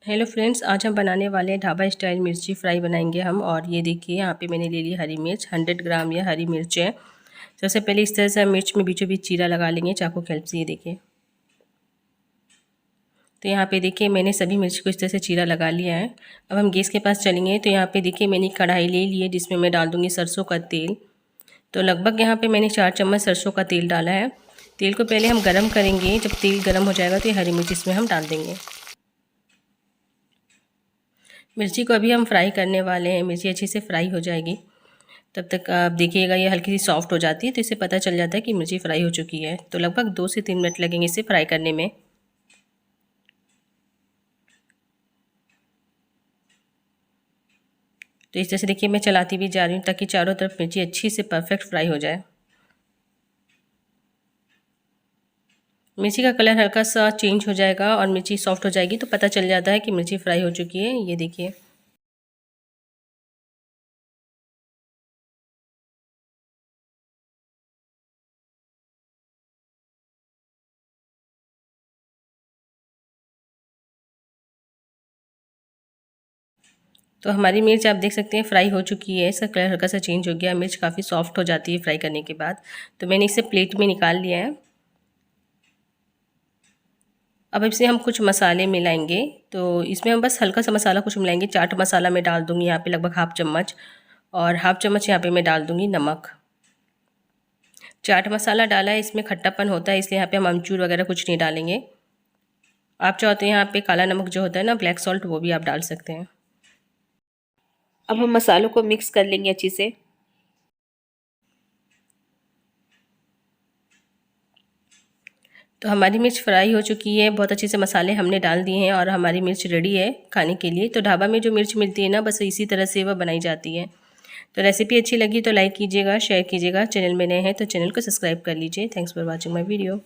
Hello friends, आज हम बनाने वाले हैं ढाबा स्टाइल मिर्ची फ्राई बनाएंगे हम। और ये देखिए यहाँ पे मैंने ले ली हरी मिर्च, 100 ग्राम ये हरी मिर्च है। सबसे पहले इस तरह से हम मिर्च में बीचों बीच चीरा लगा लेंगे चाकू की हेल्प से। ये देखिए, तो यहाँ पे देखिए मैंने सभी मिर्च को इस तरह से चीरा लगा लिया है। अब हम गैस के पास चलेंगे। तो यहाँ पे देखिए मैंने कढ़ाई ले ली है जिसमें मैं डाल दूँगी सरसों का तेल। तो लगभग यहाँ पर मैंने 4 चम्मच सरसों का तेल डाला है। तेल को पहले हम गर्म करेंगे। जब तेल गर्म हो जाएगा तो ये हरी मिर्च इसमें हम डाल देंगे। मिर्ची को अभी हम फ्राई करने वाले हैं। मिर्ची अच्छे से फ्राई हो जाएगी, तब तक आप देखिएगा ये हल्की सी सॉफ्ट हो जाती है तो इससे पता चल जाता है कि मिर्ची फ्राई हो चुकी है। तो लगभग 2 से 3 मिनट लगेंगे इसे फ्राई करने में। तो इस तरह से देखिए मैं चलाती भी जा रही हूँ ताकि चारों तरफ मिर्ची अच्छी से परफेक्ट फ्राई हो जाए। मिर्ची का कलर हल्का सा चेंज हो जाएगा और मिर्ची सॉफ्ट हो जाएगी तो पता चल जाता है कि मिर्ची फ्राई हो चुकी है। ये देखिए, तो हमारी मिर्च आप देख सकते हैं फ्राई हो चुकी है। इसका कलर हल्का सा चेंज हो गया। मिर्च काफ़ी सॉफ्ट हो जाती है फ्राई करने के बाद। तो मैंने इसे प्लेट में निकाल लिया है। अब इसमें हम कुछ मसाले मिलाएंगे। तो इसमें हम बस हल्का सा मसाला कुछ मिलाएंगे। चाट मसाला मैं डाल दूँगी यहाँ पे लगभग हाफ़ चम्मच, और हाफ़ चम्मच यहाँ पे मैं डाल दूँगी नमक। चाट मसाला डाला है, इसमें खट्टापन होता है इसलिए यहाँ पे हम अमचूर वगैरह कुछ नहीं डालेंगे। आप चाहो तो यहाँ पे काला नमक जो होता है ना, ब्लैक सॉल्ट, वो भी आप डाल सकते हैं। अब हम मसालों को मिक्स कर लेंगे अच्छे से। तो हमारी मिर्च फ्राई हो चुकी है, बहुत अच्छे से मसाले हमने डाल दिए हैं और हमारी मिर्च रेडी है खाने के लिए। तो ढाबा में जो मिर्च मिलती है ना, बस इसी तरह से वह बनाई जाती है। तो रेसिपी अच्छी लगी तो लाइक कीजिएगा, शेयर कीजिएगा। चैनल में नए हैं तो चैनल को सब्सक्राइब कर लीजिए। Thanks for watching my video.